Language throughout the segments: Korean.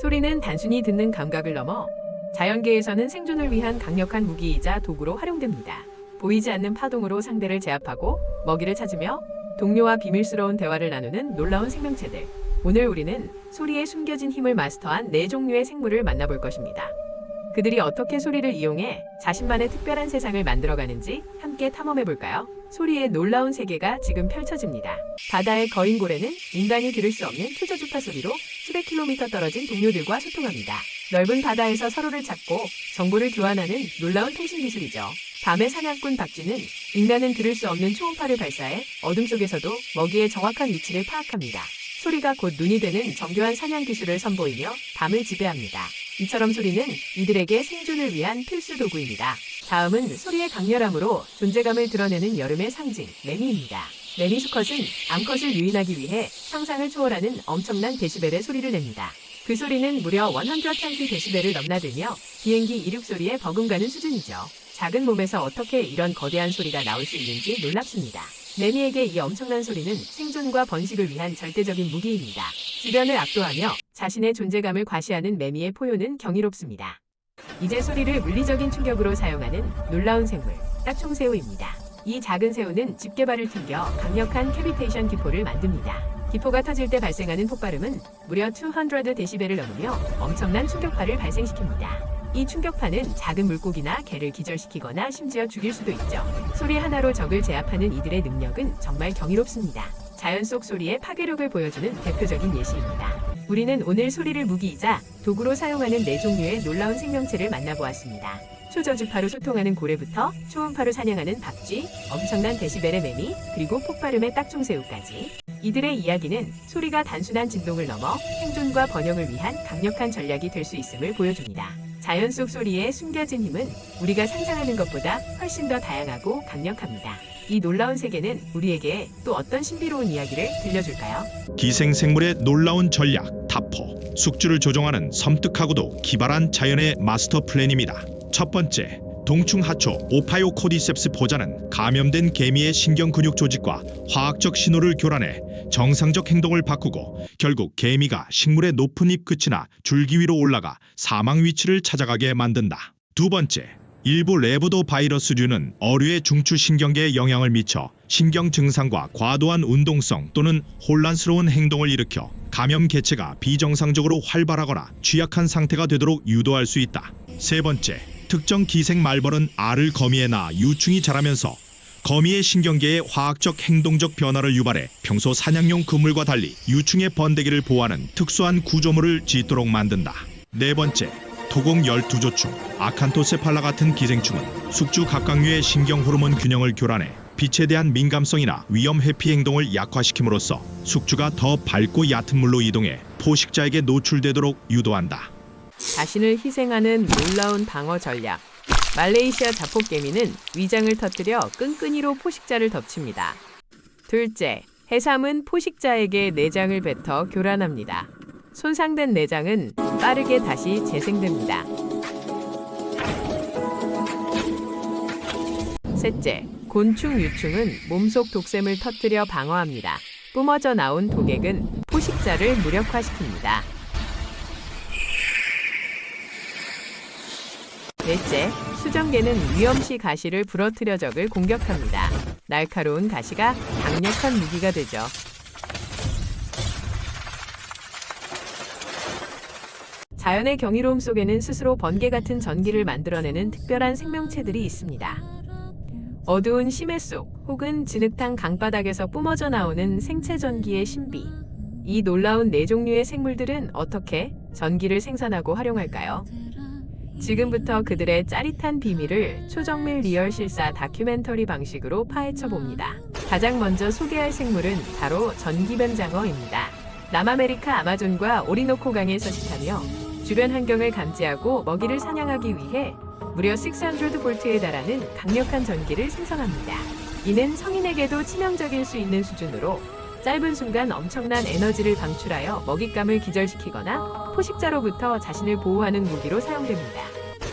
소리는 단순히 듣는 감각을 넘어 자연계에서는 생존을 위한 강력한 무기이자 도구로 활용됩니다. 보이지 않는 파동으로 상대를 제압하고 먹이를 찾으며 동료와 비밀스러운 대화를 나누는 놀라운 생명체들. 오늘 우리는 소리에 숨겨진 힘을 마스터한 4종류의 생물을 만나볼 것입니다. 그들이 어떻게 소리를 이용해 자신만의 특별한 세상을 만들어가는지 함께 탐험해볼까요? 소리의 놀라운 세계가 지금 펼쳐집니다. 바다의 거인고래는 인간이 들을 수 없는 초저주파 소리로 수백 킬로미터 떨어진 동료들과 소통합니다. 넓은 바다에서 서로를 찾고 정보를 교환하는 놀라운 통신 기술이죠. 밤의 사냥꾼 박쥐는 인간은 들을 수 없는 초음파를 발사해 어둠 속에서도 먹이의 정확한 위치를 파악합니다. 소리가 곧 눈이 되는 정교한 사냥 기술을 선보이며 밤을 지배합니다. 이처럼 소리는 이들에게 생존을 위한 필수 도구입니다. 다음은 소리의 강렬함으로 존재감을 드러내는 여름의 상징, 매미입니다. 매미 수컷은 암컷을 유인하기 위해 상상을 초월하는 엄청난 데시벨의 소리를 냅니다. 그 소리는 무려 120데시벨을 넘나들며 비행기 이륙 소리에 버금가는 수준이죠. 작은 몸에서 어떻게 이런 거대한 소리가 나올 수 있는지 놀랍습니다. 매미에게 이 엄청난 소리는 생존과 번식을 위한 절대적인 무기입니다. 주변을 압도하며 자신의 존재감을 과시하는 매미의 포효는 경이롭습니다. 이제 소리를 물리적인 충격으로 사용하는 놀라운 생물, 딱총새우입니다. 이 작은 새우는 집게발을 튕겨 강력한 캐비테이션 기포를 만듭니다. 기포가 터질 때 발생하는 폭발음은 무려 200데시벨을 넘으며 엄청난 충격파를 발생시킵니다. 이 충격파는 작은 물고기나 개를 기절시키거나 심지어 죽일 수도 있죠. 소리 하나로 적을 제압하는 이들의 능력은 정말 경이롭습니다. 자연 속 소리의 파괴력을 보여주는 대표적인 예시입니다. 우리는 오늘 소리를 무기이자 도구로 사용하는 4종류의 놀라운 생명체를 만나보았습니다. 초저주파로 소통하는 고래부터 초음파로 사냥하는 박쥐, 엄청난 데시벨의 매미, 그리고 폭발음의 딱총새우까지. 이들의 이야기는 소리가 단순한 진동을 넘어 생존과 번영을 위한 강력한 전략이 될 수 있음을 보여줍니다. 자연 속 소리에 숨겨진 힘은 우리가 상상하는 것보다 훨씬 더 다양하고 강력합니다. 이 놀라운 세계는 우리에게 또 어떤 신비로운 이야기를 들려줄까요? 기생생물의 놀라운 전략, 타포. 숙주를 조종하는 섬뜩하고도 기발한 자연의 마스터 플랜입니다. 첫 번째, 동충하초 오파이오코디셉스 포자는 감염된 개미의 신경 근육 조직과 화학적 신호를 교란해 정상적 행동을 바꾸고 결국 개미가 식물의 높은 잎 끝이나 줄기 위로 올라가 사망 위치를 찾아가게 만든다. 두 번째, 일부 레보도 바이러스류는 어류의 중추신경계에 영향을 미쳐 신경 증상과 과도한 운동성 또는 혼란스러운 행동을 일으켜 감염 개체가 비정상적으로 활발하거나 취약한 상태가 되도록 유도할 수 있다. 세 번째, 특정 기생 말벌은 알을 거미에 낳아 유충이 자라면서 거미의 신경계에 화학적 행동적 변화를 유발해 평소 사냥용 그물과 달리 유충의 번데기를 보호하는 특수한 구조물을 짓도록 만든다. 네 번째, 토공 12조충 아칸토세팔라 같은 기생충은 숙주 각각류의 신경 호르몬 균형을 교란해 빛에 대한 민감성이나 위험 회피 행동을 약화시킴으로써 숙주가 더 밝고 얕은 물로 이동해 포식자에게 노출되도록 유도한다. 자신을 희생하는 놀라운 방어 전략. 말레이시아 자포개미는 위장을 터뜨려 끈끈이로 포식자를 덮칩니다. 둘째, 해삼은 포식자에게 내장을 뱉어 교란합니다. 손상된 내장은 빠르게 다시 재생됩니다. 셋째, 곤충 유충은 몸속 독샘을 터뜨려 방어합니다. 뿜어져 나온 독액은 포식자를 무력화시킵니다. 넷째, 수정개는 위험시 가시를 부러뜨려 적을 공격합니다. 날카로운 가시가 강력한 무기가 되죠. 자연의 경이로움 속에는 스스로 번개 같은 전기를 만들어내는 특별한 생명체들이 있습니다. 어두운 심해 속 혹은 진흙탕 강바닥에서 뿜어져 나오는 생체 전기의 신비. 이 놀라운 4종류의 생물들은 어떻게 전기를 생산하고 활용할까요? 지금부터 그들의 짜릿한 비밀을 초정밀 리얼 실사 다큐멘터리 방식으로 파헤쳐 봅니다. 가장 먼저 소개할 생물은 바로 전기뱀장어입니다. 남아메리카 아마존과 오리노코 강에 서식하며 주변 환경을 감지하고 먹이를 사냥하기 위해 무려 600볼트에 달하는 강력한 전기를 생성합니다. 이는 성인에게도 치명적일 수 있는 수준으로 짧은 순간 엄청난 에너지를 방출하여 먹잇감을 기절시키거나 포식자로부터 자신을 보호하는 무기로 사용됩니다.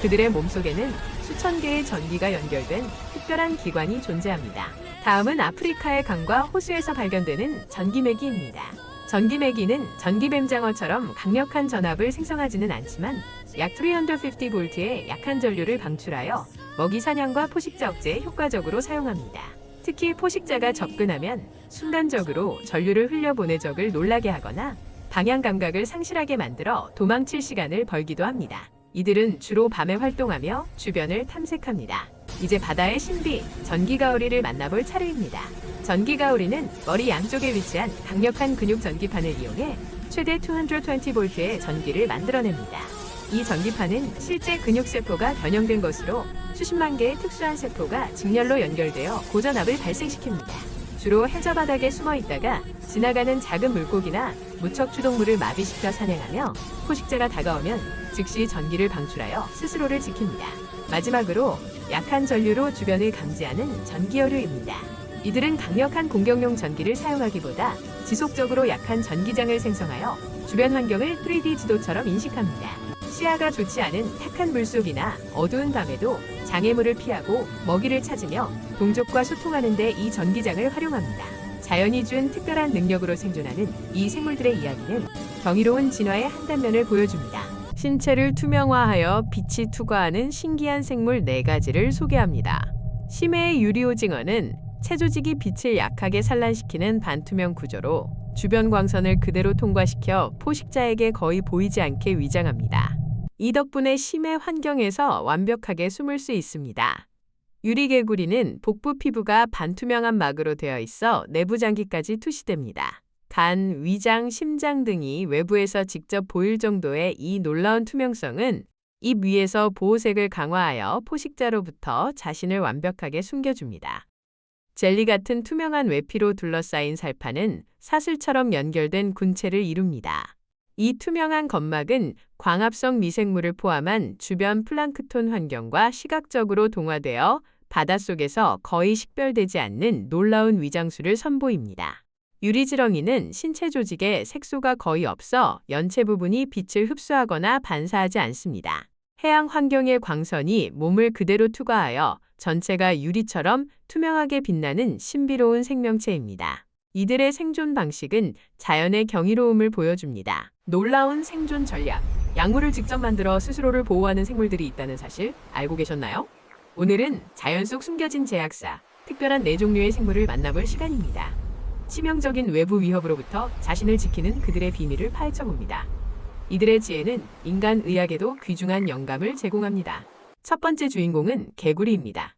그들의 몸속에는 수천 개의 전기가 연결된 특별한 기관이 존재합니다. 다음은 아프리카의 강과 호수에서 발견되는 전기메기입니다. 전기매기는 전기뱀장어처럼 강력한 전압을 생성하지는 않지만 약 350V의 약한 전류를 방출하여 먹이 사냥과 포식자 억제에 효과적으로 사용합니다. 특히 포식자가 접근하면 순간적으로 전류를 흘려보내 적을 놀라게 하거나 방향 감각을 상실하게 만들어 도망칠 시간을 벌기도 합니다. 이들은 주로 밤에 활동하며 주변을 탐색합니다. 이제 바다의 신비, 전기가오리를 만나볼 차례입니다. 전기가오리는 머리 양쪽에 위치한 강력한 근육 전기판을 이용해 최대 220V의 전기를 만들어냅니다. 이 전기판은 실제 근육세포가 변형된 것으로 수십만 개의 특수한 세포가 직렬로 연결되어 고전압을 발생시킵니다. 주로 해저 바닥에 숨어 있다가 지나가는 작은 물고기나 무척 추동물을 마비시켜 사냥하며 포식자가 다가오면 즉시 전기를 방출하여 스스로를 지킵니다. 마지막으로 약한 전류로 주변을 감지하는 전기어류입니다. 이들은 강력한 공격용 전기를 사용하기보다 지속적으로 약한 전기장을 생성하여 주변 환경을 3D 지도처럼 인식합니다. 시야가 좋지 않은 탁한 물속이나 어두운 밤에도 장애물을 피하고 먹이를 찾으며 동족과 소통하는 데 이 전기장을 활용합니다. 자연이 준 특별한 능력으로 생존하는 이 생물들의 이야기는 경이로운 진화의 한 단면을 보여줍니다. 신체를 투명화하여 빛이 투과하는 신기한 생물 4가지를 소개합니다. 심해의 유리오징어는 체조직이 빛을 약하게 산란시키는 반투명 구조로 주변 광선을 그대로 통과시켜 포식자에게 거의 보이지 않게 위장합니다. 이 덕분에 심해 환경에서 완벽하게 숨을 수 있습니다. 유리개구리는 복부 피부가 반투명한 막으로 되어 있어 내부 장기까지 투시됩니다. 간, 위장, 심장 등이 외부에서 직접 보일 정도의 이 놀라운 투명성은 입 위에서 보호색을 강화하여 포식자로부터 자신을 완벽하게 숨겨줍니다. 젤리 같은 투명한 외피로 둘러싸인 살파는 사슬처럼 연결된 군체를 이룹니다. 이 투명한 점막은 광합성 미생물을 포함한 주변 플랑크톤 환경과 시각적으로 동화되어 바닷속에서 거의 식별되지 않는 놀라운 위장술을 선보입니다. 유리지렁이는 신체 조직에 색소가 거의 없어 연체 부분이 빛을 흡수하거나 반사하지 않습니다. 해양 환경의 광선이 몸을 그대로 투과하여 전체가 유리처럼 투명하게 빛나는 신비로운 생명체입니다. 이들의 생존 방식은 자연의 경이로움을 보여줍니다. 놀라운 생존 전략. 약물을 직접 만들어 스스로를 보호하는 생물들이 있다는 사실 알고 계셨나요? 오늘은 자연 속 숨겨진 제약사, 특별한 4종류의 생물을 만나볼 시간입니다. 치명적인 외부 위협으로부터 자신을 지키는 그들의 비밀을 파헤쳐봅니다. 이들의 지혜는 인간 의학에도 귀중한 영감을 제공합니다. 첫 번째 주인공은 개구리입니다.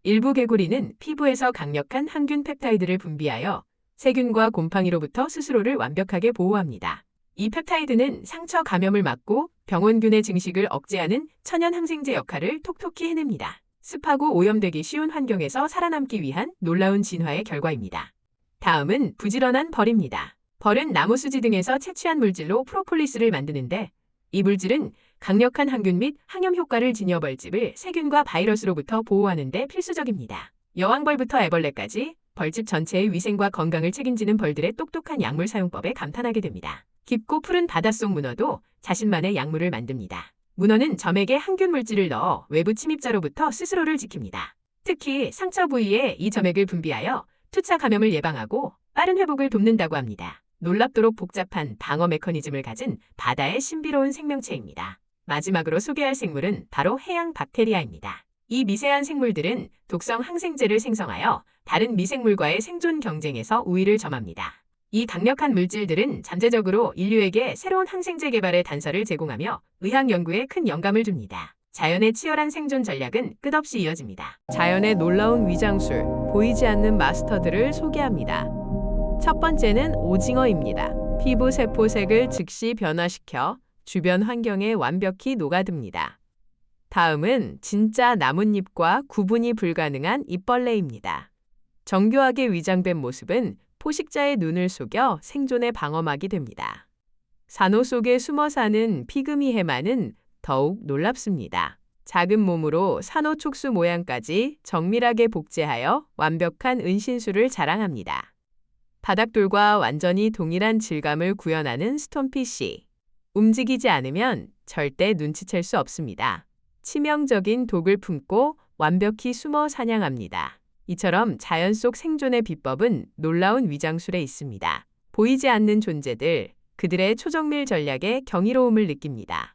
일부 개구리는 피부에서 강력한 항균 펩타이드를 분비하여 세균과 곰팡이로부터 스스로를 완벽하게 보호합니다. 이 펩타이드는 상처 감염을 막고 병원균의 증식을 억제하는 천연 항생제 역할을 톡톡히 해냅니다. 습하고 오염되기 쉬운 환경에서 살아남기 위한 놀라운 진화의 결과입니다. 다음은 부지런한 벌입니다. 벌은 나무 수지 등에서 채취한 물질로 프로폴리스를 만드는데 이 물질은 강력한 항균 및 항염 효과를 지녀 벌집을 세균과 바이러스로부터 보호하는 데 필수적입니다. 여왕벌부터 애벌레까지 벌집 전체의 위생과 건강을 책임지는 벌들의 똑똑한 약물 사용법에 감탄하게 됩니다. 깊고 푸른 바닷속 문어도 자신만의 약물을 만듭니다. 문어는 점액에 항균 물질을 넣어 외부 침입자로부터 스스로를 지킵니다. 특히 상처 부위에 이 점액을 분비하여 투차 감염을 예방하고 빠른 회복을 돕는다고 합니다. 놀랍도록 복잡한 방어 메커니즘을 가진 바다의 신비로운 생명체입니다. 마지막으로 소개할 생물은 바로 해양 박테리아입니다. 이 미세한 생물들은 독성 항생제를 생성하여 다른 미생물과의 생존 경쟁에서 우위를 점합니다. 이 강력한 물질들은 잠재적으로 인류에게 새로운 항생제 개발의 단서를 제공하며 의학 연구에 큰 영감을 줍니다. 자연의 치열한 생존 전략은 끝없이 이어집니다. 자연의 놀라운 위장술, 보이지 않는 마스터들을 소개합니다. 첫 번째는 오징어입니다. 피부 세포색을 즉시 변화시켜 주변 환경에 완벽히 녹아듭니다. 다음은 진짜 나뭇잎과 구분이 불가능한 잎벌레입니다. 정교하게 위장된 모습은 포식자의 눈을 속여 생존의 방어막이 됩니다. 산호 속에 숨어 사는 피그미 해마는 더욱 놀랍습니다. 작은 몸으로 산호 촉수 모양까지 정밀하게 복제하여 완벽한 은신술을 자랑합니다. 바닥돌과 완전히 동일한 질감을 구현하는 스톤피쉬. 움직이지 않으면 절대 눈치챌 수 없습니다. 치명적인 독을 품고 완벽히 숨어 사냥합니다. 이처럼 자연 속 생존의 비법은 놀라운 위장술에 있습니다. 보이지 않는 존재들, 그들의 초정밀 전략에 경이로움을 느낍니다.